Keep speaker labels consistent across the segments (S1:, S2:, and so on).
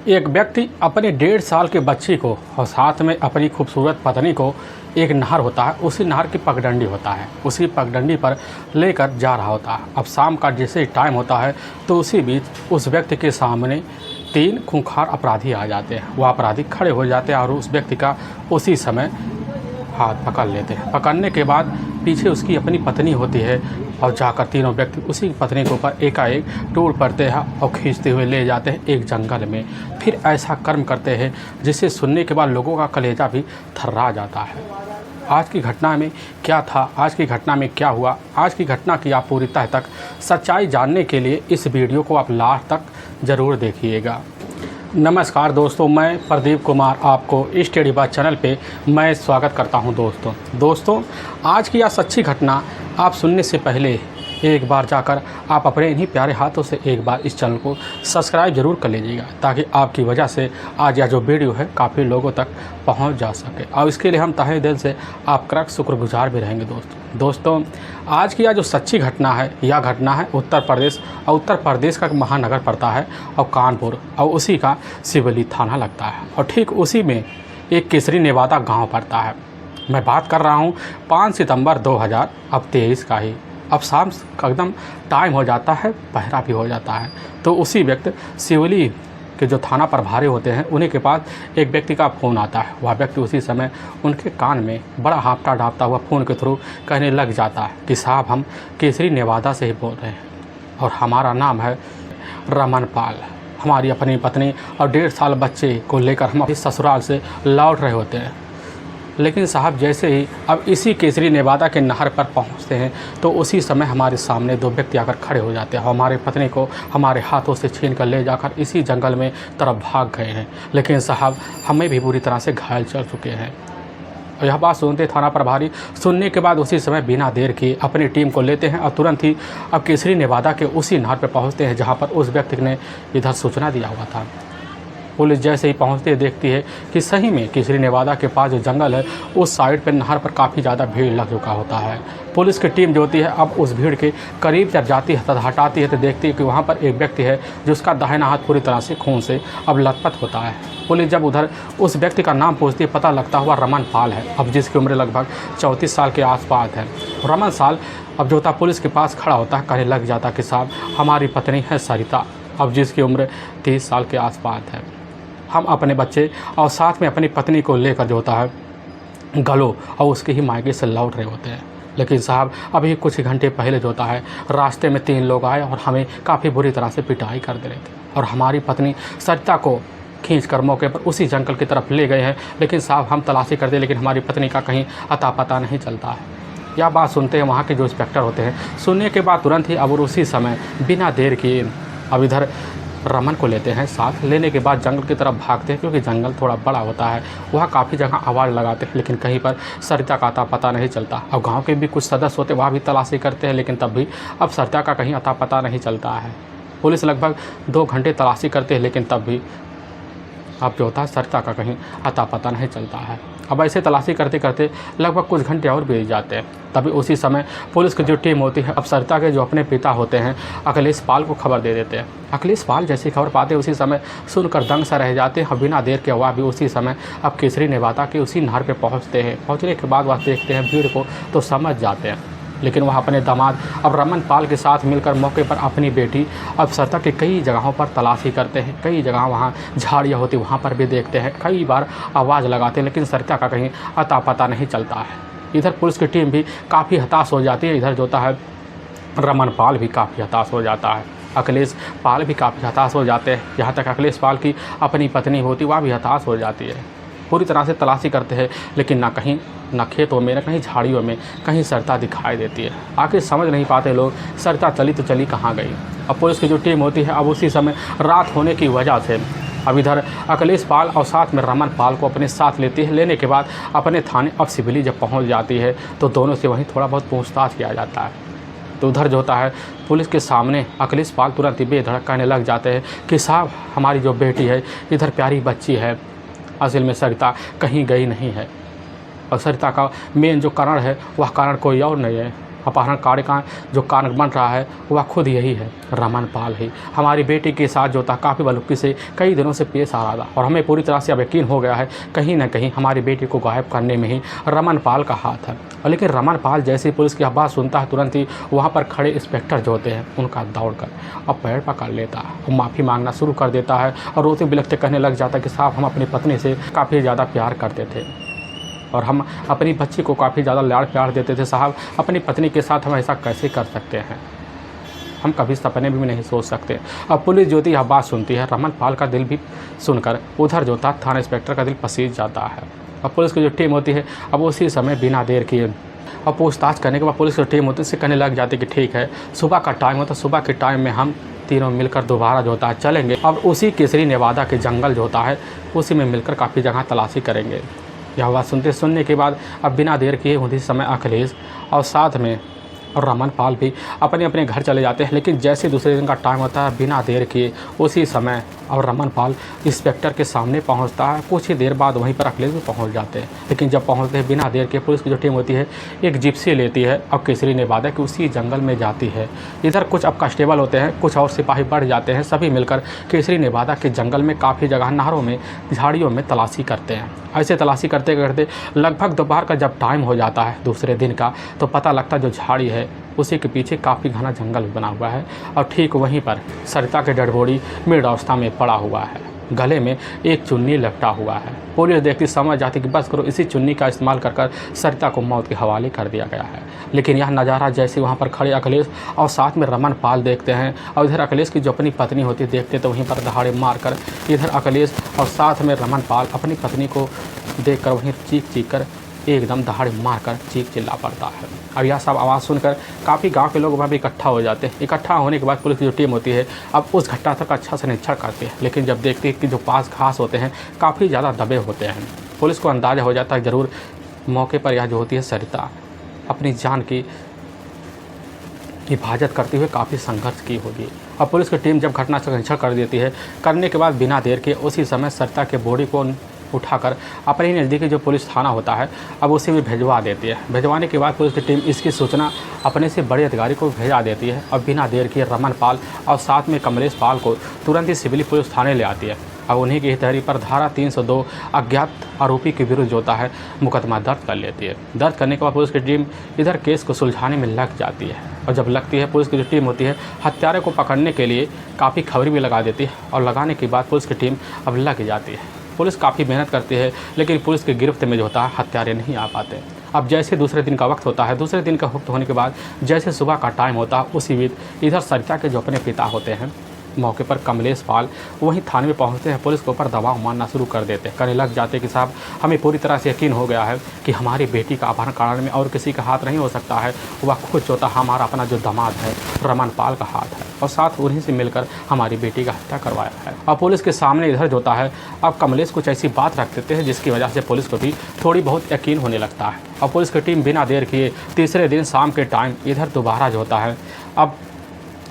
S1: एक व्यक्ति अपने 1.5 साल के बच्ची को और साथ में अपनी खूबसूरत पत्नी को एक नहर होता है, उसी नहर की पगडंडी होता है, उसी पगडंडी पर लेकर जा रहा होता है। अब शाम का जैसे टाइम होता है तो उसी बीच उस व्यक्ति के सामने 3 खूंखार अपराधी आ जाते हैं। वह अपराधी खड़े हो जाते हैं और उस व्यक्ति का उसी समय हाथ पकड़ लेते हैं। पकड़ने के बाद पीछे उसकी अपनी पत्नी होती है और जाकर तीनों व्यक्ति उसी पत्नी के ऊपर एकाएक टूट पड़ते हैं और खींचते हुए ले जाते हैं एक जंगल में। फिर ऐसा कर्म करते हैं जिसे सुनने के बाद लोगों का कलेजा भी थर्रा जाता है। आज की घटना में क्या था, आज की घटना में क्या हुआ, आज की घटना की आप पूरी तह तक सच्चाई जानने के लिए इस वीडियो को आप लास्ट तक ज़रूर देखिएगा। नमस्कार दोस्तों, मैं प्रदीप कुमार आपको स्टडी बात चैनल पे मैं स्वागत करता हूं। दोस्तों आज की यह सच्ची घटना आप सुनने से पहले एक बार जाकर आप अपने इन्हीं प्यारे हाथों से एक बार इस चैनल को सब्सक्राइब ज़रूर कर लीजिएगा, ताकि आपकी वजह से आज यह जो वीडियो है काफ़ी लोगों तक पहुंच जा सके। और इसके लिए हम तहे दिल से आपका शुक्रगुजार भी रहेंगे। दोस्तों आज की यह जो सच्ची घटना है, यह घटना है उत्तर प्रदेश, और उत्तर प्रदेश का महानगर पड़ता है और कानपुर, और उसी का सिवली थाना लगता है, और ठीक उसी में एक केसरी नेवादा गाँव पड़ता है। मैं बात कर रहा हूँ 5 सितंबर 2023 का ही। अब शाम का एकदम टाइम हो जाता है, पहरा भी हो जाता है, तो उसी व्यक्ति सिवली के जो थाना प्रभारी होते हैं उन्हीं के पास एक व्यक्ति का फ़ोन आता है। वह व्यक्ति उसी समय उनके कान में बड़ा हाँफता ढाँपता हुआ फ़ोन के थ्रू कहने लग जाता है कि साहब, हम केसरी नेवादा से ही बोल रहे हैं और हमारा नाम है रमन पाल। हमारी अपनी पत्नी और 1.5 साल बच्चे को लेकर हम अपने ससुराल से लौट रहे होते हैं। लेकिन साहब, जैसे ही अब इसी केसरी नेवादा के नहर पर पहुंचते हैं तो उसी समय हमारे सामने 2 व्यक्ति आकर खड़े हो जाते हैं। हमारे पत्नी को हमारे हाथों से छीन कर ले जाकर इसी जंगल में तरफ भाग गए हैं। लेकिन साहब, हमें भी बुरी तरह से घायल चल चुके हैं। और यह बात सुनते थाना प्रभारी सुनने के बाद उसी समय बिना देर किए अपनी टीम को लेते हैं और तुरंत ही अब केसरी नेवादा के उसी नहर पर पहुँचते हैं जहाँ पर उस व्यक्ति ने इधर सूचना दिया हुआ था। पुलिस जैसे ही पहुंचती है देखती है कि सही में केसरी नेवादा के पास जो जंगल है उस साइड पर नहर पर काफ़ी ज़्यादा भीड़ लग चुका होता है। पुलिस की टीम जो होती है अब उस भीड़ के करीब जब जाती है, तब हटाती है, तो देखती है कि वहाँ पर एक व्यक्ति है जिसका दाहिना हाथ पूरी तरह से खून से अब लथपथ होता है। पुलिस जब उधर उस व्यक्ति का नाम पूछती है, पता लगता हुआ रमन पाल है, अब जिसकी उम्र लगभग 34 साल के आसपास है। रमन साल अब जो होता पुलिस के पास खड़ा होता है, कहने लग जाता कि साहब, हमारी पत्नी है सरिता, अब जिसकी उम्र 30 साल के आसपास है। हम अपने बच्चे और साथ में अपनी पत्नी को लेकर जो होता है गलो और उसके ही मायके से लौट रहे होते हैं। लेकिन साहब, अभी कुछ ही घंटे पहले जो होता है रास्ते में 3 लोग आए और हमें काफ़ी बुरी तरह से पिटाई कर दे रहे थे, और हमारी पत्नी सरिता को खींच कर मौके पर उसी जंगल की तरफ ले गए हैं। लेकिन साहब, हम तलाशी कर दे, लेकिन हमारी पत्नी का कहीं अता पता नहीं चलता है। यह बात सुनते हैं वहाँ के जो इंस्पेक्टर होते हैं। सुनने के बाद तुरंत ही अब उसी समय बिना देर किए अब इधर रमन को लेते हैं। साथ लेने के बाद जंगल की तरफ भागते हैं, क्योंकि जंगल थोड़ा बड़ा होता है। वहाँ काफ़ी जगह आवाज़ लगाते हैं, लेकिन कहीं पर सरिता का अता पता नहीं चलता। अब गांव के भी कुछ सदस्य होते वहाँ भी तलाशी करते हैं, लेकिन तब भी अब सरिता का कहीं अता पता नहीं चलता है। पुलिस लगभग 2 घंटे तलाशी करते हैं, लेकिन तब भी अब जो होता है सरिता का कहीं अता पता नहीं चलता है। अब ऐसे तलाशी करते करते लगभग कुछ घंटे और बीत जाते हैं। तभी उसी समय पुलिस की जो टीम होती है अब सरिता के जो अपने पिता होते हैं अखिलेश पाल को खबर दे देते हैं। अखिलेश पाल जैसी खबर पाते उसी समय सुनकर दंग सा रह जाते हैं। बिना देर के वह भी उसी समय अब केसरी नेवादा के उसी नहर पर पहुँचते हैं। पहुँचने के बाद वह देखते हैं भीड़ को तो समझ जाते हैं, लेकिन वह अपने दामाद अब रमन पाल के साथ मिलकर मौके पर अपनी बेटी अब सरिता के कई जगहों पर तलाशी करते हैं। कई जगह वहाँ झाड़ियाँ होती वहाँ पर भी देखते हैं, कई बार आवाज़ लगाते हैं, लेकिन सरिता का कहीं अता पता नहीं चलता है। इधर पुलिस की टीम भी काफ़ी हताश हो जाती है। इधर जो होता है रमन पाल भी काफ़ी हताश हो जाता है, अखिलेश पाल भी काफ़ी हताश हो जाते हैं। यहाँ तक अखिलेश पाल की अपनी पत्नी होती वह भी हताश हो जाती है। पूरी तरह से तलाशी करते हैं, लेकिन ना कहीं ना खेतों में ना कहीं झाड़ियों में कहीं सरिता दिखाई देती है। आखिर समझ नहीं पाते लोग सरिता चली तो चली कहाँ गई। अब पुलिस की जो टीम होती है अब उसी समय रात होने की वजह से अब इधर अखिलेश पाल और साथ में रमन पाल को अपने साथ लेती है। लेने के बाद अपने थाने अब सिवली जब पहुँच जाती है तो दोनों से वहीं थोड़ा बहुत पूछताछ किया जाता है। तो उधर जो होता है पुलिस के सामने अखिलेश पाल तुरंत ही बेधड़क कहने लग जाते हैं कि साहब, हमारी जो बेटी है इधर प्यारी बच्ची है, असल में सरिता कहीं गई नहीं है, और सरिता का मेन जो कारण है वह कारण कोई और नहीं है, अपहरणकारी का जो कारण बन रहा है वह खुद यही है, रमन पाल ही। हमारी बेटी के साथ जो था काफ़ी बारीकी से कई दिनों से पेश आ रहा था और हमें पूरी तरह से अब यकीन हो गया है कहीं ना कहीं हमारी बेटी को गायब करने में ही रमन पाल का हाथ है। लेकिन रमन पाल जैसे ही पुलिस की आवाज़ सुनता है तुरंत ही वहाँ पर खड़े इंस्पेक्टर जो होते हैं उनका दौड़कर अब पैर पकड़ लेता है और माफ़ी मांगना शुरू कर देता है और रोते बिलखते कहने लग जाता है कि साहब हम अपनी पत्नी से काफ़ी ज़्यादा प्यार करते थे और हम अपनी बच्ची को काफ़ी ज़्यादा लाड़ प्यार देते थे साहब, अपनी पत्नी के साथ हम ऐसा कैसे कर सकते हैं, हम कभी सपने भी नहीं सोच सकते। अब पुलिस जो थी यह बात सुनती है, रमन पाल का दिल भी सुनकर उधर जो था थाना इंस्पेक्टर का दिल पसीज जाता है। अब पुलिस की जो टीम होती है अब उसी समय बिना देर किए अब पूछताछ करने के बाद पुलिस की टीम होती है उससे कहने लग जाती है कि ठीक है सुबह का टाइम होता है, सुबह के टाइम में हम तीनों मिलकर दोबारा जो होता है चलेंगे। अब उसी केसरी नेवादा के जंगल जो होता है उसी में मिलकर काफ़ी जगह तलाशी करेंगे। यह बात सुनने के बाद अब बिना देर किए उसी समय अखिलेश और साथ में और रमन पाल भी अपने अपने घर चले जाते हैं। लेकिन जैसे दूसरे दिन का टाइम होता है बिना देर किए उसी समय और रमन पाल इंस्पेक्टर के सामने पहुंचता है। कुछ ही देर बाद वहीं पर अखिलेश भी पहुंच जाते हैं। लेकिन जब पहुंचते हैं बिना देर के पुलिस की जो टीम होती है एक जिप्सी लेती है और केसरी नेवादा के उसी जंगल में जाती है। इधर कुछ अब कांस्टेबल होते हैं, कुछ और सिपाही बढ़ जाते हैं, सभी मिलकर केसरी नेवादा के जंगल में काफ़ी जगह नहरों में झाड़ियों में तलाशी करते हैं। ऐसे तलाशी करते करते लगभग दोपहर का जब टाइम हो जाता है दूसरे दिन का तो पता लगता है जो झाड़ी है उसी के पीछे काफ़ी घना जंगल बना हुआ है और ठीक वहीं पर सरिता के डेड बॉडी मृत अवस्था में पड़ा हुआ है, गले में एक चुन्नी लपटा हुआ है। पुलिस देखती समझ जाती कि बस करो, इसी चुन्नी का इस्तेमाल कर सरिता को मौत के हवाले कर दिया गया है। लेकिन यह नज़ारा जैसे वहाँ पर खड़े अखिलेश और साथ में रमन पाल देखते हैं और इधर अखिलेश की जो अपनी पत्नी होती है देखते तो वहीं पर दहाड़े मारकर इधर अखिलेश और साथ में रमन पाल अपनी पत्नी को देखकर वहीं चीख कर एकदम दहाड़े मारकर चिल्ला पड़ता है। अब यह सब आवाज़ सुनकर काफ़ी गांव के लोग वहाँ भी इकट्ठा हो जाते हैं। इकट्ठा होने के बाद पुलिस की जो टीम होती है अब उस घटना तक अच्छा से निरीक्षण करती है। लेकिन जब देखती है कि जो पास घास होते हैं काफ़ी ज़्यादा दबे होते हैं, पुलिस को अंदाज़ा हो जाता है ज़रूर मौके पर यह जो होती है सरिता अपनी जान की हिफाजत करते हुए काफ़ी संघर्ष की होगी। अब पुलिस की टीम जब घटना का निरीक्षण कर देती है करने के बाद बिना देर के उसी समय सरिता के बॉडी को उठाकर अपने ही नज़दीकी जो पुलिस थाना होता है अब उसे भी भिजवा देती है। भिजवाने के बाद पुलिस की टीम इसकी सूचना अपने से बड़े अधिकारी को भेजा देती है और बिना देर किए रमन पाल और साथ में कमलेश पाल को तुरंत ही सिविल पुलिस थाने ले आती है। अब उन्हीं की तहरीर पर धारा 302 अज्ञात आरोपी के विरुद्ध जो होता है मुकदमा दर्ज कर लेती है। दर्ज करने के बाद पुलिस की टीम इधर केस को सुलझाने में लग जाती है और जब लगती है पुलिस की जो टीम होती है हत्यारे को पकड़ने के लिए काफ़ी खबरी भी लगा देती है और लगाने के बाद पुलिस की टीम अब लग जाती है। पुलिस काफ़ी मेहनत करती है लेकिन पुलिस की गिरफ्त में जो होता है हत्यारे नहीं आ पाते। अब जैसे दूसरे दिन का वक्त होता है, दूसरे दिन का वक्त होने के बाद जैसे सुबह का टाइम होता है उसी बीच इधर सरिता के जो अपने पिता होते हैं मौके पर कमलेश पाल वहीं थाने में पहुंचते हैं। पुलिस के ऊपर दबाव मारना शुरू कर देते हैं, कहने लग जाते हैं कि साहब हमें पूरी तरह से यकीन हो गया है कि हमारी बेटी का अपहरण कराने में और किसी का हाथ नहीं हो सकता है, वह खुद जो था हमारा अपना जो दामाद है रमन पाल का हाथ है और साथ उन्हीं से मिलकर हमारी बेटी का हत्या करवाया है। अब पुलिस के सामने इधर जो होता है अब कमलेश कुछ ऐसी बात रख देते हैं जिसकी वजह से पुलिस को भी थोड़ी बहुत यकीन होने लगता है और पुलिस की टीम बिना देर किए तीसरे दिन शाम के टाइम इधर दोबारा जो होता है अब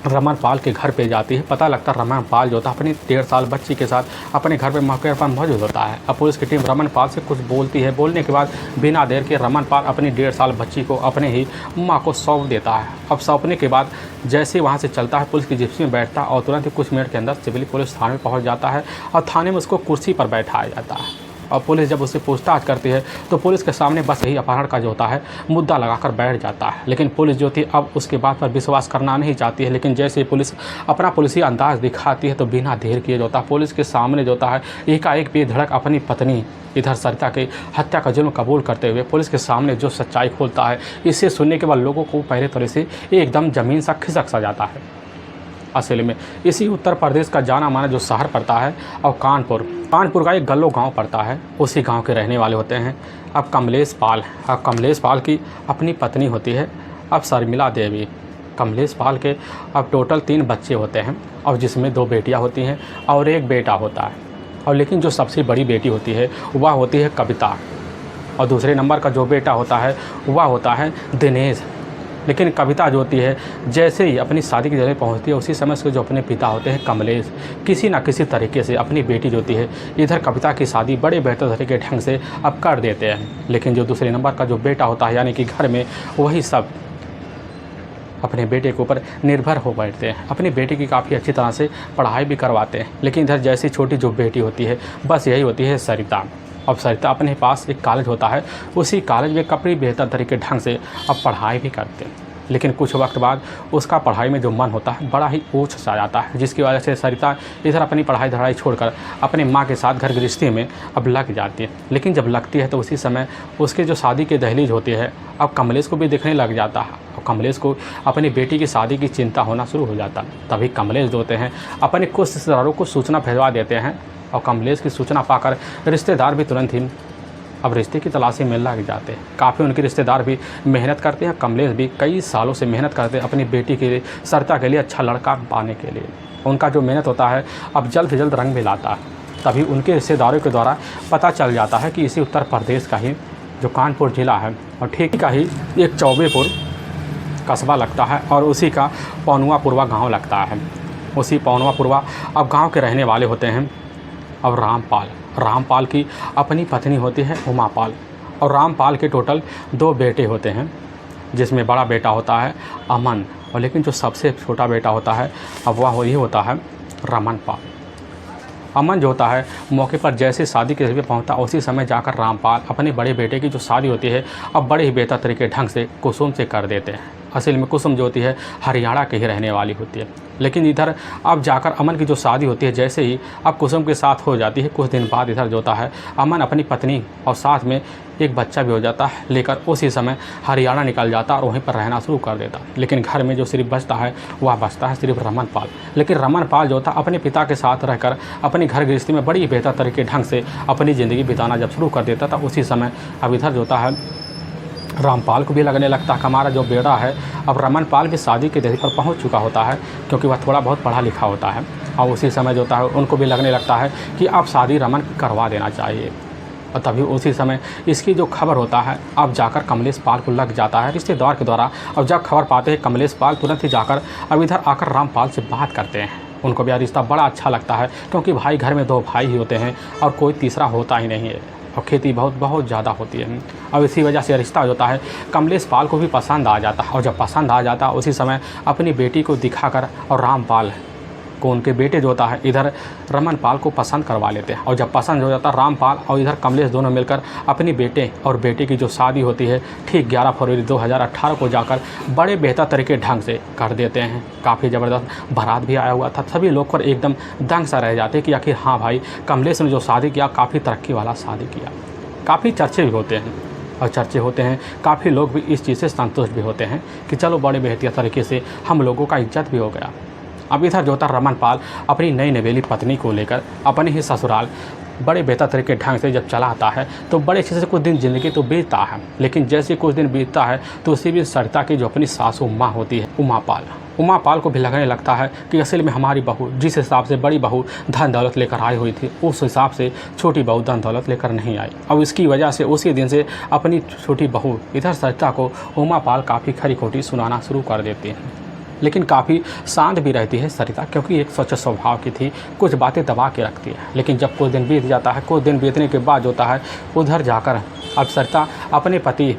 S1: रमन पाल के घर पे जाती है। पता लगता है रमन पाल जो था अपनी 1.5 साल बच्ची के साथ अपने घर पे मौके पर मौजूद होता है। अब पुलिस की टीम रमन पाल से कुछ बोलती है, बोलने के बाद बिना देर के रमन पाल अपनी 1.5 साल बच्ची को अपने ही माँ को सौंप देता है। अब सौंपने के बाद जैसे वहाँ से चलता है पुलिस की जिप्सी में बैठता है और तुरंत ही कुछ मिनट के अंदर सिविल पुलिस थाने में पहुँच जाता है और थाने में उसको कुर्सी पर बैठाया जाता है। और पुलिस जब उससे पूछताछ करती है तो पुलिस के सामने बस यही अपहरण का जो होता है मुद्दा लगाकर बैठ जाता है। लेकिन पुलिस जो थी अब उसके बात पर विश्वास करना नहीं चाहती है। लेकिन जैसे पुलिस अपना पुलिसी अंदाज दिखाती है तो बिना देर किए जो होता है पुलिस के सामने जो होता है एकाएक बेधड़क अपनी पत्नी इधर सरिता के हत्या का जुर्म कबूल करते हुए पुलिस के सामने जो सच्चाई खोलता है, इसे सुनने के बाद लोगों को पहले तरह से एकदम ज़मीन सा खिसक सा जाता है। असल में इसी उत्तर प्रदेश का जाना माना जो शहर पड़ता है और कानपुर का एक गल्लो गांव पड़ता है, उसी गांव के रहने वाले होते हैं अब कमलेश पाल की अपनी पत्नी होती है अब शर्मिला देवी। कमलेश पाल के अब टोटल 3 बच्चे होते हैं और जिसमें 2 बेटियां होती हैं और 1 बेटा होता है। और लेकिन जो सबसे बड़ी बेटी होती है वह होती है कविता और दूसरे नंबर का जो बेटा होता है वह होता है दिनेश। लेकिन कविता जो होती है जैसे ही अपनी शादी की जगह पहुंचती है उसी समय से जो अपने पिता होते हैं कमलेश किसी न किसी तरीके से अपनी बेटी जो होती है इधर कविता की शादी बड़े बेहतर तरीके ढंग से अब कर देते हैं। लेकिन जो दूसरे नंबर का जो बेटा होता है यानी कि घर में वही सब अपने बेटे के ऊपर निर्भर हो बैठते हैं। अपनी बेटी की काफ़ी अच्छी तरह से पढ़ाई भी करवाते हैं। लेकिन इधर जैसी छोटी जो बेटी होती है, बस यही होती है सरिता। अब सरिता अपने पास एक कॉलेज होता है, उसी कॉलेज में काफ़ी बेहतर तरीके ढंग से अब पढ़ाई भी करते हैं। लेकिन कुछ वक्त बाद उसका पढ़ाई में जो मन होता है बड़ा ही ऊंच सा जाता है, जिसकी वजह से सरिता इधर अपनी पढ़ाई धड़ाई छोड़कर अपने माँ के साथ घर गृहस्थी में अब लग जाती है। लेकिन जब लगती है तो उसी समय उसके जो शादी की दहलीज होती है, अब कमलेश को भी दिखने लग जाता है। और कमलेश को अपनी बेटी की शादी की चिंता होना शुरू हो जाता है। तभी कमलेश जो होते हैं अपने कुछ रिश्तेदारों को सूचना भिजवा देते हैं, और कमलेश की सूचना पाकर रिश्तेदार भी तुरंत ही अब रिश्ते की तलाशी में लग जाते हैं। काफ़ी उनके रिश्तेदार भी मेहनत करते हैं, कमलेश भी कई सालों से मेहनत करते हैं अपनी बेटी के लिए, सरिता के लिए अच्छा लड़का पाने के लिए। उनका जो मेहनत होता है अब जल्द से जल्द रंग भी लाता है। तभी उनके रिश्तेदारों के द्वारा पता चल जाता है कि इसी उत्तर प्रदेश का ही जो कानपुर ज़िला है और ठीक का ही एक चौबेपुर कस्बा लगता है, और उसी का पौनुआपुरवा गाँव लगता है। उसी पौनुआपुरवा अब गाँव के रहने वाले होते हैं अब रामपाल की अपनी पत्नी होती है उमापाल, और रामपाल के टोटल 2 बेटे होते हैं, जिसमें बड़ा बेटा होता है अमन, और लेकिन जो सबसे छोटा बेटा होता है अब वह वही होता है रमनपाल। अमन जो होता है मौके पर जैसे शादी के लिए पहुंचता उसी समय जाकर रामपाल अपने बड़े बेटे की जो शादी होती है अब बड़े ही बेहतर तरीके ढंग से कुसुम से कर देते हैं। असल में कुसुम जो होती है हरियाणा के ही रहने वाली होती है। लेकिन इधर अब जाकर अमन की जो शादी होती है जैसे ही अब कुसुम के साथ हो जाती है, कुछ दिन बाद इधर जो होता है अमन अपनी पत्नी और साथ में एक बच्चा भी हो जाता है लेकर उसी समय हरियाणा निकल जाता और वहीं पर रहना शुरू कर देता। लेकिन घर में जो सिर्फ बचता है वह बचता है सिर्फ रमनपाल। लेकिन रमनपाल जो था अपने पिता के साथ रहकर अपनी घर गृहस्थी में बड़ी बेहतर तरीके ढंग से अपनी ज़िंदगी बिताना जब शुरू कर देता था, उसी समय अब इधर जो होता है रामपाल को भी लगने लगता है कि हमारा जो बेटा है अब रमनपाल भी शादी के दहलीज पर पहुंच चुका होता है, क्योंकि वह थोड़ा बहुत पढ़ा लिखा होता है। और उसी समय जो होता है उनको भी लगने लगता है कि अब शादी रमन करवा देना चाहिए। और तभी उसी समय इसकी जो खबर होता है अब जाकर कमलेश पाल को लग जाता है रिश्तेदार के द्वारा। अब जब खबर पाते हैं कमलेश पाल तुरंत ही जाकर अब इधर आकर रामपाल से बात करते हैं। उनको भी यह रिश्ता बड़ा अच्छा लगता है, क्योंकि भाई घर में 2 भाई ही होते हैं और कोई तीसरा होता ही नहीं है, और खेती बहुत ज़्यादा होती है। अब इसी वजह से रिश्ता होता है कमलेश पाल को भी पसंद आ जाता है। और जब पसंद आ जाता है उसी समय अपनी बेटी को दिखाकर और रामपाल को उनके बेटे जो होता है इधर रमनपाल को पसंद करवा लेते हैं। और जब पसंद हो जाता है रामपाल और इधर कमलेश दोनों मिलकर अपनी बेटे और बेटी की जो शादी होती है ठीक 11 फरवरी 2018 को जाकर बड़े बेहतर तरीके ढंग से कर देते हैं। काफ़ी ज़बरदस्त बारात भी आया हुआ था। सभी लोग पर एकदम दंग सा रह जाते कि आखिर हाँ भाई कमलेश ने जो शादी किया काफ़ी तरक्की वाला शादी किया। काफ़ी चर्चे भी होते हैं और चर्चे होते हैं, काफ़ी लोग भी इस चीज़ से संतुष्ट भी होते हैं कि चलो बड़े बेहतर तरीके से हम लोगों का इज्जत भी हो गया। अब इधर जो होता रमनपाल अपनी नई नवेली पत्नी को लेकर अपने ही ससुराल बड़े बेहतर तरीके ढंग से जब चला आता है तो बड़े अच्छे से कुछ दिन ज़िंदगी तो बीतता है। लेकिन जैसे कुछ दिन बीतता है तो उसी भी सरिता की जो अपनी सासू माँ होती है उमापाल को भी लगने लगता है कि असल में हमारी बहू जिस हिसाब से बड़ी बहू धन दौलत लेकर आई हुई थी उस हिसाब से छोटी बहू धन दौलत लेकर नहीं आई। अब इसकी वजह से उसी दिन से अपनी छोटी बहू इधर सरिता को उमापाल काफ़ी खरी खोटी सुनाना शुरू कर देती है। लेकिन काफ़ी शांत भी रहती है सरिता, क्योंकि एक स्वच्छ स्वभाव की थी, कुछ बातें दबा के रखती है। लेकिन जब कुछ दिन बीत जाता है, कुछ दिन बीतने के बाद होता है उधर जाकर अब सरिता अपने पति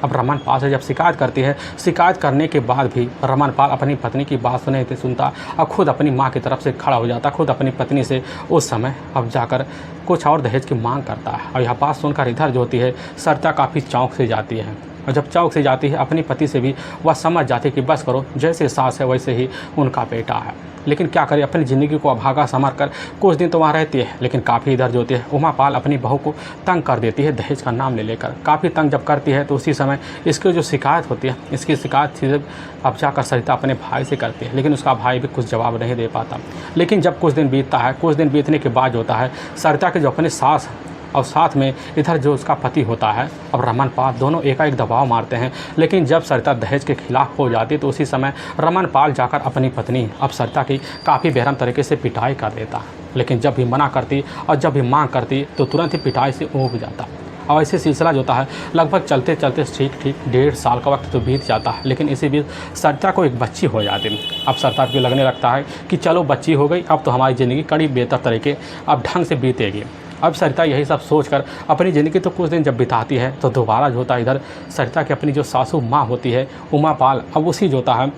S1: अब रमनपाल से जब शिकायत करती है, शिकायत करने के बाद भी रमनपाल अपनी पत्नी की बात सुनता और खुद अपनी माँ की तरफ से खड़ा हो जाता, खुद अपनी पत्नी से उस समय अब जाकर कुछ और दहेज की मांग करता है। और यह बात सुनकर इधर जो होती है सरिता काफ़ी चौंक से जाती है। और जब चौक से जाती है अपने पति से भी वह समझ जाती है कि बस करो, जैसे सास है वैसे ही उनका बेटा है। लेकिन क्या करे, अपनी ज़िंदगी को अभागा संभाल कर कुछ दिन तो वहाँ रहती है। लेकिन काफ़ी इधर जो होती है उमापाल अपनी बहू को तंग कर देती है दहेज का नाम ले लेकर। काफ़ी तंग जब करती है तो उसी समय इसकी जो शिकायत होती है, इसकी शिकायत सिर्फ अब जाकर सरिता अपने भाई से करती है। लेकिन उसका भाई भी कुछ जवाब नहीं दे पाता। लेकिन जब कुछ दिन बीतता है, कुछ दिन बीतने के बाद होता है सरिता के जो अपने सास और साथ में इधर जो उसका पति होता है अब रमनपाल, दोनों एकाएक दबाव मारते हैं। लेकिन जब सरिता दहेज के खिलाफ हो जाती है तो उसी समय रमनपाल जाकर अपनी पत्नी अब सरिता की काफ़ी बेरहम तरीके से पिटाई कर देता। लेकिन जब भी मना करती और जब भी मांग करती तो तुरंत ही पिटाई से ऊब जाता। और ऐसे सिलसिला जो होता है लगभग चलते चलते ठीक 1.5 साल का वक्त तो बीत जाता है। लेकिन इसी बीच सरिता को एक बच्ची हो जाती है। अब सरिता को लगने लगता है कि चलो बच्ची हो गई, अब तो हमारी ज़िंदगी कड़ी बेहतर तरीके अब ढंग से बीतेगी। अब सरिता यही सब सोचकर अपनी ज़िंदगी तो कुछ दिन जब बिताती है तो दोबारा जो होता है इधर सरिता की अपनी जो सासू माँ होती है उमापाल, अब उसी जो होता है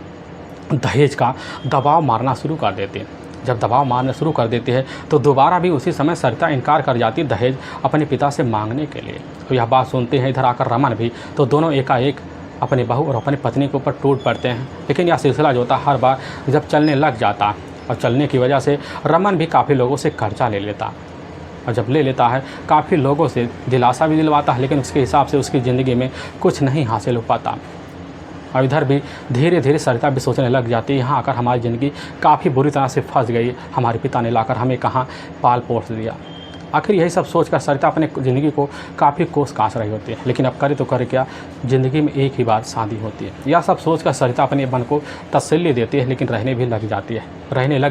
S1: दहेज का दबाव मारना शुरू कर देते हैं। जब दबाव मारना शुरू कर देती है तो दोबारा भी उसी समय सरिता इनकार कर जाती है दहेज अपने पिता से मांगने के लिए। तो यह बात सुनते हैं इधर आकर रमन भी, तो दोनों एकाएक अपने बहू और अपनी पत्नी के ऊपर टूट पड़ते हैं। लेकिन यह सिलसिला जो होता हर बार जब चलने लग जाता और चलने की वजह से रमन भी काफ़ी लोगों से कर्जा ले लेता, और जब ले लेता है काफ़ी लोगों से दिलासा भी दिलवाता है, लेकिन उसके हिसाब से उसकी ज़िंदगी में कुछ नहीं हासिल हो पाता। और इधर भी धीरे धीरे सरिता भी सोचने लग जाती है यहाँ आकर हमारी ज़िंदगी काफ़ी बुरी तरह से फंस गई, हमारे पिता ने लाकर हमें कहाँ पाल पोस दिया। आखिर यही सब सोचकर सरिता अपने ज़िंदगी को काफ़ी कोस कास रही होती है, लेकिन अब करे तो करे क्या, ज़िंदगी में एक ही बार शादी होती है। यह सब सोचकर सरिता अपने मन को तसल्ली देती है, लेकिन रहने लग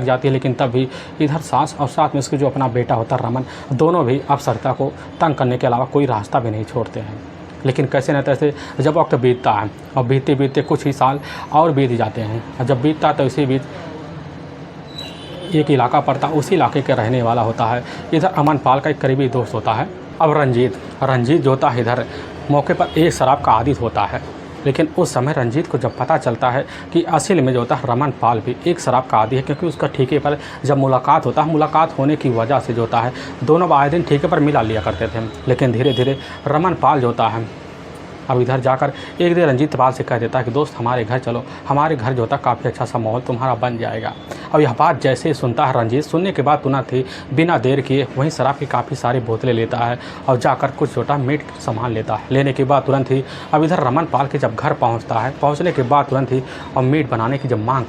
S1: जाती है। लेकिन तब भी इधर सास और साथ में उसके जो अपना बेटा होता है रमन, दोनों भी अब सरिता को तंग करने के अलावा कोई रास्ता भी नहीं छोड़ते हैं। लेकिन कैसे न कैसे जब वक्त बीतता है और बीतते बीतते कुछ ही साल और बीत जाते हैं, और जब बीतता तो इसी बीच एक इलाका पड़ता, उसी इलाके के रहने वाला होता है इधर अमन पाल का एक करीबी दोस्त होता है। अब रंजीत जो होता है इधर मौके पर एक शराब का आदी होता है। लेकिन उस समय रंजीत को जब पता चलता है कि असल में जो होता है रमन पाल भी एक शराब का आदी है, क्योंकि उसका ठेके पर जब मुलाकात होता है, मुलाकात होने की वजह से जो होता है दोनों आए दिन ठेके पर मिला लिया करते थे। लेकिन धीरे धीरे रमन पाल जो होता है अब इधर जाकर एक दिन रंजीत पाल से कह देता है कि दोस्त हमारे घर चलो, हमारे घर जो होता काफ़ी अच्छा सा माहौल तुम्हारा बन जाएगा। अब यह बात जैसे ही सुनता है रंजीत, सुनने के बाद तुरंत ही बिना देर किए वहीं शराब की काफ़ी सारी बोतलें लेता है और जाकर कुछ छोटा मीट सामान लेता है। लेने के बाद तुरंत ही अब इधर रमन पाल के जब घर पहुँचता है, पहुँचने के बाद तुरंत ही और मीट बनाने की जब मांग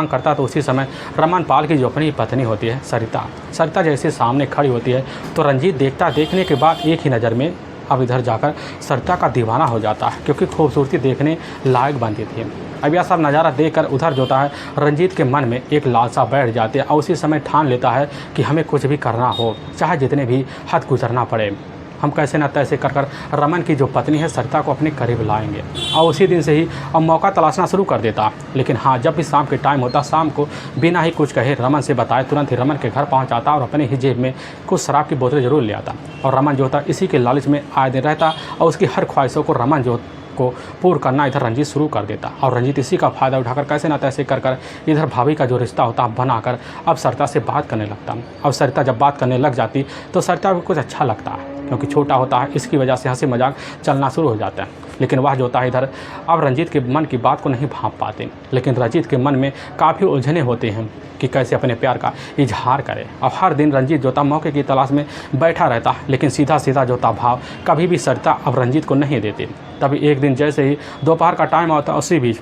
S1: करता है तो उसी समय रमन पाल की जो अपनी पत्नी होती है सरिता जैसे सामने खड़ी होती है तो रंजीत देखने के बाद एक ही नज़र में अब इधर जाकर सरिता का दीवाना हो जाता है, क्योंकि खूबसूरती देखने लायक बनती थी। अब यह सब नज़ारा देखकर उधर जो होता है रंजीत के मन में एक लालसा बैठ जाती है और उसी समय ठान लेता है कि हमें कुछ भी करना हो, चाहे जितने भी हद गुजरना पड़े, हम कैसे न तैसे कर रमन की जो पत्नी है सरिता को अपने करीब लाएंगे। और उसी दिन से ही अब मौका तलाशना शुरू कर देता। लेकिन हाँ, जब भी शाम के टाइम होता, शाम को बिना ही कुछ कहे रमन से बताए तुरंत ही रमन के घर पहुंच जाता और अपने ही जेब में कुछ शराब की बोतलें ज़रूर ले आता। और रमन जो होता इसी के लालच में आए दिन रहता और उसकी हर ख्वाहिशों को रमन जो को पूर्ण करना इधर रंजीत शुरू कर देता। और रंजीत इसी का फ़ायदा उठाकर कैसे ना तैसे कर इधर भाभी का जो रिश्ता होता बनाकर अब सरिता से बात करने लगता। अब सरिता जब बात करने लग जाती तो सरिता को कुछ अच्छा लगता है, क्योंकि छोटा होता है, इसकी वजह से हंसी मजाक चलना शुरू हो जाता है। लेकिन वह जो होता है इधर अब रंजीत के मन की बात को नहीं भांप पाते। लेकिन रंजीत के मन में काफ़ी उलझने होते हैं कि कैसे अपने प्यार का इजहार करे। और हर दिन रंजीत जो था मौके की तलाश में बैठा रहता, लेकिन सीधा जो था भाव कभी भी सरिता अब रंजीत को नहीं देती। तभी एक दिन जैसे ही दोपहर का टाइम होता है, उसी बीच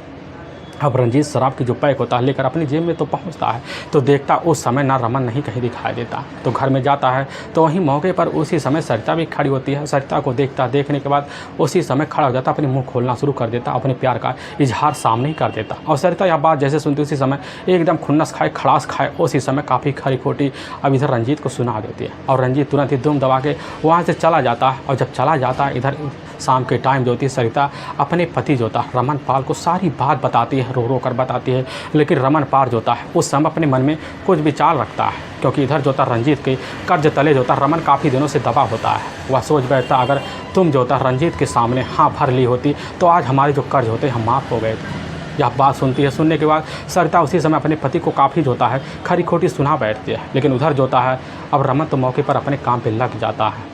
S1: अब रंजीत शराब की जो पैक होता है लेकर अपनी जेब में तो पहुंचता है तो देखता उस समय ना रमन नहीं कहीं दिखाई देता। तो घर में जाता है तो वहीं मौके पर उसी समय सरिता भी खड़ी होती है। सरिता को देखने के बाद उसी समय खड़ा हो जाता, अपनी मुंह खोलना शुरू कर देता, अपने प्यार का इजहार सामने ही कर देता। और सरिता यह बात जैसे सुनती उसी समय एकदम खुन्नस खाए खड़ास खाए उसी समय काफ़ी खरी खोटी अब इधर रंजीत को सुना देती है। और रंजीत तुरंत ही दुम दबा के वहाँ से चला जाता है। और जब चला जाता है इधर शाम के टाइम जो होती है सरिता अपने पति जो होता रमन पाल को सारी बात बताती है, रो कर बताती है। लेकिन रमन पाल जो होता है उस समय अपने मन में कुछ विचार रखता है, क्योंकि इधर जो होता रंजीत के कर्ज तले जो होता रमन काफ़ी दिनों से दबा होता है। वह सोच बैठता अगर तुम जो होता रंजीत के सामने हाँ भर ली होती तो आज हमारे जो कर्ज होते हम माफ़ हो गए थे। यह बात सुनती है, सुनने के बाद सरिता उसी समय अपने पति को काफ़ी जो होता है खरी खोटी सुना बैठती है। लेकिन उधर जो होता है अब रमन तो मौके पर अपने काम पर लग जाता है।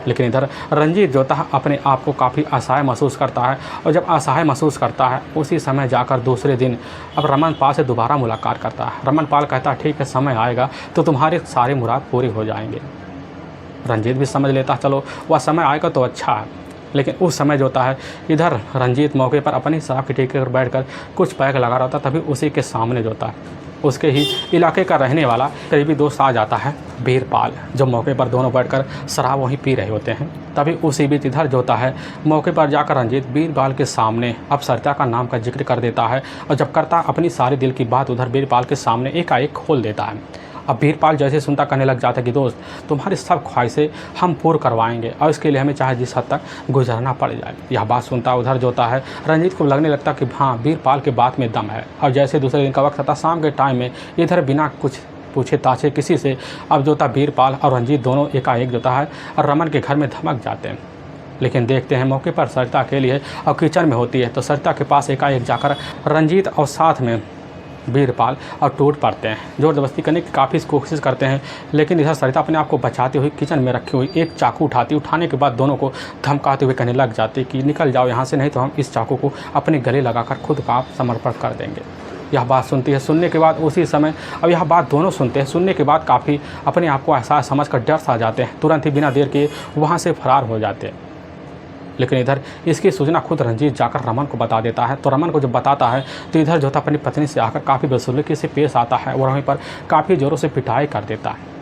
S1: लेकिन इधर रंजीत जो था अपने आप को काफ़ी असहाय महसूस करता है। और जब असहाय महसूस करता है उसी समय जाकर दूसरे दिन अब रमन पाल से दोबारा मुलाकात करता है। रमन पाल कहता है ठीक है, समय आएगा तो तुम्हारे सारे मुराद पूरे हो जाएंगे। रंजीत भी समझ लेता चलो वह समय आएगा तो अच्छा है। लेकिन उस समय जो होता है इधर रंजीत मौके पर अपनी शराब की ठेके पर बैठकर कुछ पैक लगा रहा था, तभी उसी के सामने जो होता है उसके ही इलाके का रहने वाला करीबी दोस्त आ जाता है वीरपाल, जो मौके पर दोनों बैठकर शराब वहीं पी रहे होते हैं। तभी उसी बीच इधर जो होता है मौके पर जाकर रंजीत वीरपाल के सामने अब सरिता का नाम का जिक्र कर देता है। और जब करता अपनी सारी दिल की बात उधर वीरपाल के सामने एकाएक खोल देता है। अब वीरपाल जैसे सुनता कहने लग जाता है कि दोस्त तुम्हारी सब ख्वाहिशें हम पूर्ण करवाएंगे और इसके लिए हमें चाहे जिस हद तक गुजरना पड़ जाए। यह बात सुनता उधर जो होता है रंजीत को लगने लगता कि हाँ वीरपाल के बात में दम है। और जैसे दूसरे दिन का वक्त था शाम के टाइम में इधर बिना कुछ पूछे ताछे किसी से अब जो था वीरपाल और रंजीत दोनों एकाएक जो है रमन के घर में धमक जाते हैं। लेकिन देखते हैं मौके पर सरिता अकेली है और किचन में होती है, तो सरिता के पास एकाएक जाकर रंजीत और साथ में वीरपाल और टूट पड़ते हैं। ज़ोर ज़बरदस्ती करने की काफ़ी कोशिश करते हैं, लेकिन इधर सरिता अपने आप को बचाते हुए किचन में रखी हुई एक चाकू उठाने के बाद दोनों को धमकाते हुए कहने लग जाती कि निकल जाओ यहाँ से, नहीं तो हम इस चाकू को अपने गले लगाकर खुद का समर्पण कर देंगे। यह बात सुनती है, सुनने के बाद उसी समय अब यह बात दोनों सुनते हैं, सुनने के बाद काफ़ी अपने आप को एहसास समझ कर डर सा जाते हैं, तुरंत ही बिना देर के वहाँ से फरार हो जाते हैं। लेकिन इधर इसकी सूचना खुद रंजीत जाकर रमन को बता देता है। तो रमन को जब बताता है तो इधर जो था अपनी पत्नी से आकर काफ़ी बदसलूकी से पेश आता है और वहीं पर काफ़ी ज़ोरों से पिटाई कर देता है।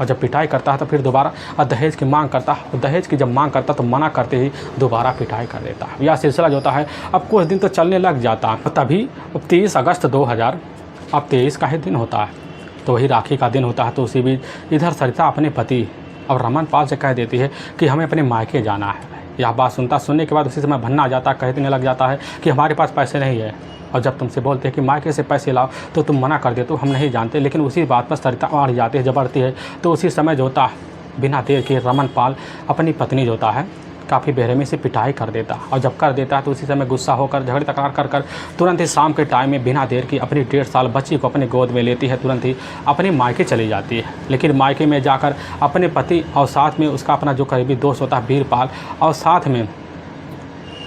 S1: और जब पिटाई करता है तो फिर दोबारा दहेज की मांग करता है, और दहेज की जब मांग करता तो मना करते ही दोबारा पिटाई कर देता है। यह सिलसिला जो होता है अब कुछ दिन तो चलने लग जाता है। तभी 30 अगस्त 2000 अब 23 का ही दिन होता है, तो वही राखी का दिन होता है। तो उसी बीच इधर सरिता अपने पति और रमन पाल से कह देती है कि हमें अपने मायके जाना है। यह बात सुनने के बाद उसी समय भन्ना आ जाता है, कहने लग जाता है कि हमारे पास पैसे नहीं है, और जब तुमसे बोलते हैं कि मायके से पैसे लाओ तो तुम मना कर देते हो, हम नहीं जानते। लेकिन उसी बात पर सरिता अड़ जाती है, जबरती है। तो उसी समय जो होता बिना देर के रमन पाल अपनी पत्नी जो होता है काफ़ी बेरहमी से पिटाई कर देता, और जब कर देता है तो उसी समय गुस्सा होकर झगड़े तकरार कर तुरंत ही शाम के टाइम में बिना देर की अपनी 1.5 साल बच्ची को अपने गोद में लेती है, तुरंत ही अपने मायके चली जाती है। लेकिन मायके में जाकर अपने पति और साथ में उसका अपना जो करीबी दोस्त होता है वीरपाल, और साथ में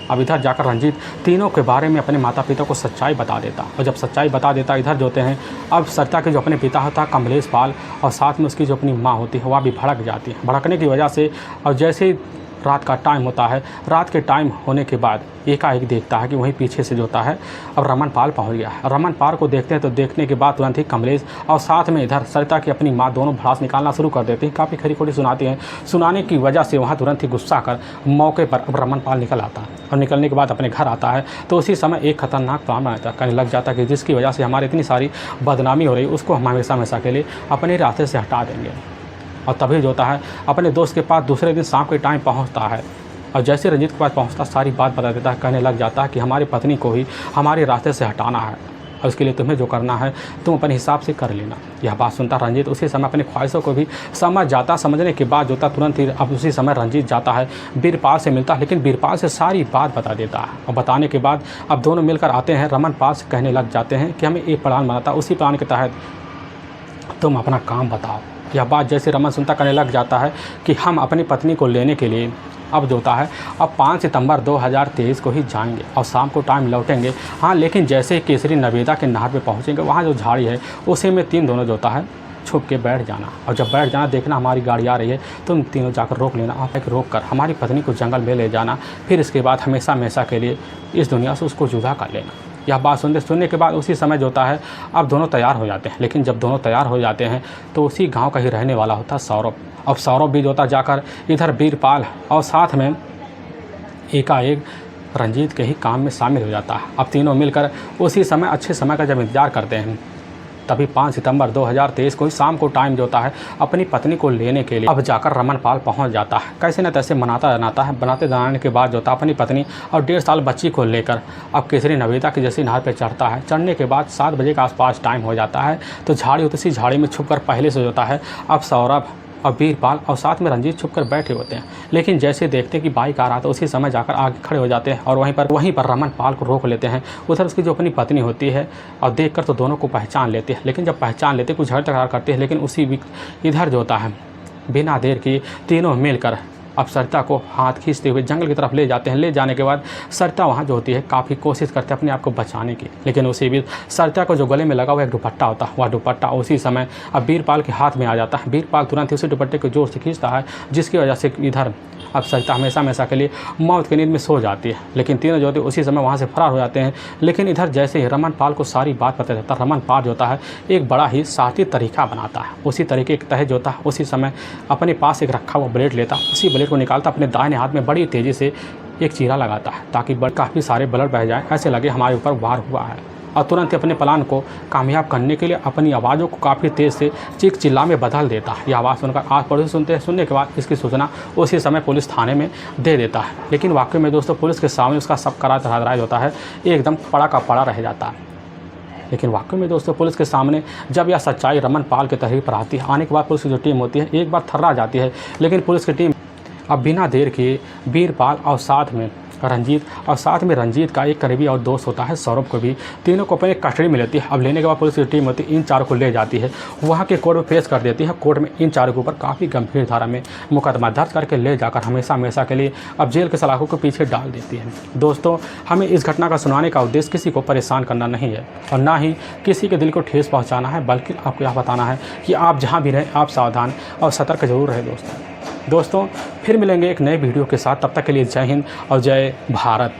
S1: अब इधर जाकर रंजीत तीनों के बारे में अपने माता पिता को सच्चाई बता देता। और जब सच्चाई बता देता इधर जो होते हैं अब सरिता के जो अपने पिता होता है कमलेश पाल, और साथ में उसकी जो अपनी माँ होती है वह भी भड़क जाती है। भड़कने की वजह से और जैसे ही रात का टाइम होता है, रात के टाइम होने के बाद एकाएक देखता है कि वहीं पीछे से जो होता है अब रमन पाल पहुँच गया है। रमन पाल को देखते हैं तो देखने के बाद तुरंत ही कमलेश और साथ में इधर सरिता की अपनी माँ दोनों भड़ास निकालना शुरू कर देती हैं, काफ़ी खरी खोटी सुनाती हैं। सुनाने की वजह से वहाँ तुरंत ही गुस्सा कर मौके पर अब रमन पाल निकल आता है, और निकलने के बाद अपने घर आता है। तो उसी समय एक खतरनाक प्लान बनाता है, कहने लग जाता है कि जिसकी वजह से हमारी इतनी सारी बदनामी हो रही उसको हम हमेशा के लिए अपने रास्ते से हटा देंगे। और तभी जो होता है अपने दोस्त के पास दूसरे दिन शाम के टाइम पहुंचता है, और जैसे रंजीत के पास पहुंचता सारी बात बता देता है। कहने लग जाता है कि हमारी पत्नी को ही हमारे रास्ते से हटाना है, और उसके लिए तुम्हें जो करना है तुम अपने हिसाब से कर लेना। यह बात सुनता रंजीत उसी समय अपनी ख्वाहिशों को भी समझ जाता। समझने के बाद जो था तुरंत ही अब उसी समय रंजीत जाता है वीरपाल से मिलता है, लेकिन वीरपाल से सारी बात बता देता है। और बताने के बाद अब दोनों मिलकर आते हैं रमन पाल से, कहने लग जाते हैं कि हमें एक प्लान बनाता, उसी प्लान के तहत तुम अपना काम बताओ। यह बात जैसे रमन सुनता करने लग जाता है कि हम अपनी पत्नी को लेने के लिए अब जो होता है अब 5 सितंबर 2023 को ही जाएंगे और शाम को टाइम लौटेंगे। हाँ, लेकिन जैसे ही केसरी नवेदा के नहर पे पहुँचेंगे वहाँ जो झाड़ी है उसी में तीन दोनों जो होता है छुप के बैठ जाना, और जब बैठ जाना देखना हमारी गाड़ी आ रही है, तुम तीनों जाकर रोक लेना। आप एक रोक कर हमारी पत्नी को जंगल में ले जाना, फिर इसके बाद हमेशा के लिए इस दुनिया से उसको जुदा कर लेना। यह बात सुनने के बाद उसी समय जो होता है अब दोनों तैयार हो जाते हैं। लेकिन जब दोनों तैयार हो जाते हैं तो उसी गांव का ही रहने वाला होता है सौरभ। अब सौरभ भी जो होता जाकर इधर वीरपाल और साथ में एकाएक रंजीत के ही काम में शामिल हो जाता है। अब तीनों मिलकर उसी समय अच्छे समय का जब इंतजार करते हैं, तभी 5 सितंबर 2023 को ही शाम को टाइम जो होता है अपनी पत्नी को लेने के लिए अब जाकर रमन पाल पहुंच जाता है। कैसे न तैसे बनाते बनाने के बाद जो होता अपनी पत्नी और 1.5 साल बच्ची को लेकर अब केसरी नवेदा की जैसी नहर पर चढ़ता है। चढ़ने के बाद 7 बजे के आसपास टाइम हो जाता है, तो झाड़ी होती सी झाड़ी में छुपकर पहले से होता है अब सौरभ और वीरपाल और साथ में रंजीत छुपकर बैठे होते हैं। लेकिन जैसे देखते हैं कि बाइक आ रहा था उसी समय जाकर आगे खड़े हो जाते हैं और वहीं पर रमन पाल को रोक लेते हैं। उधर उसकी जो अपनी पत्नी होती है और देखकर तो दोनों को पहचान लेते हैं, लेकिन जब पहचान लेते कुछ झगड़ा तकरार करते हैं। लेकिन उसी इधर जो होता है बिना देर के तीनों मिलकर अब सरिता को हाथ खींचते हुए जंगल की तरफ ले जाते हैं। ले जाने के बाद सरिता वहाँ जो होती है काफ़ी कोशिश करते हैं अपने आप को बचाने की, लेकिन उसी बीच सरिता को जो गले में लगा हुआ एक दुपट्टा होता है वह दुपट्टा उसी समय अब वीरपाल के हाथ में आ जाता है। वीरपाल तुरंत ही उसी दुपट्टे को जोर से खींचता है, जिसकी वजह से इधर अब सरिता हमेशा के लिए मौत की नींद में सो जाती है। लेकिन तीनों जो होते हैं उसी समय वहाँ से फरार हो जाते हैं। लेकिन इधर जैसे ही रमन पाल को सारी बात पता चलता है, रमन पाल जो होता है एक बड़ा ही शातिर तरीका बनाता है। उसी तरीके के तहत जो होता है उसी समय अपने पास एक रखा हुआ ब्लेड लेता, उसी ब्लेड को निकालता, अपने दाहिने हाथ में बड़ी तेज़ी से एक चीरा लगाता है ताकि काफ़ी सारे ब्लड बह जाए, ऐसे लगे हमारे ऊपर वार हुआ है। और तुरंत अपने प्लान को कामयाब करने के लिए अपनी आवाज़ों को काफ़ी तेज़ से चीख चिल्ला में बदल देता है। यह आवाज़ सुनकर आस पड़ोसी सुनते हैं। सुनने के बाद इसकी सूचना उसी समय पुलिस थाने में दे देता है। लेकिन वाकई में दोस्तों पुलिस के सामने उसका सब करा धराधराज होता है, एकदम पड़ा का पड़ा रह जाता है। लेकिन वाकई में दोस्तों पुलिस के सामने जब यह सच्चाई रमन पाल के तहरीर पर आती है, आने के बाद पुलिस की जो टीम होती है एक बार थर्रा जाती है। लेकिन पुलिस की टीम अब बिना देर किए वीरपाल और साथ में रंजीत का एक करीबी और दोस्त होता है सौरभ को भी, तीनों को अपने कस्टडी में लेती है। अब लेने के बाद पुलिस की टीम होती है इन चारों को ले जाती है, वहाँ के कोर्ट में पेश कर देती है। कोर्ट में इन चारों के ऊपर काफ़ी गंभीर धारा में मुकदमा दर्ज करके ले जाकर हमेशा के लिए अब जेल के सलाखों के पीछे डाल देती है। दोस्तों, हमें इस घटना का सुनाने का उद्देश्य किसी को परेशान करना नहीं है और ना ही किसी के दिल को ठेस पहुँचाना है, बल्कि आपको यह बताना है कि आप जहाँ भी रहें आप सावधान और सतर्क जरूर रहें। दोस्तों फिर मिलेंगे एक नए वीडियो के साथ, तब तक के लिए जय हिंद और जय भारत।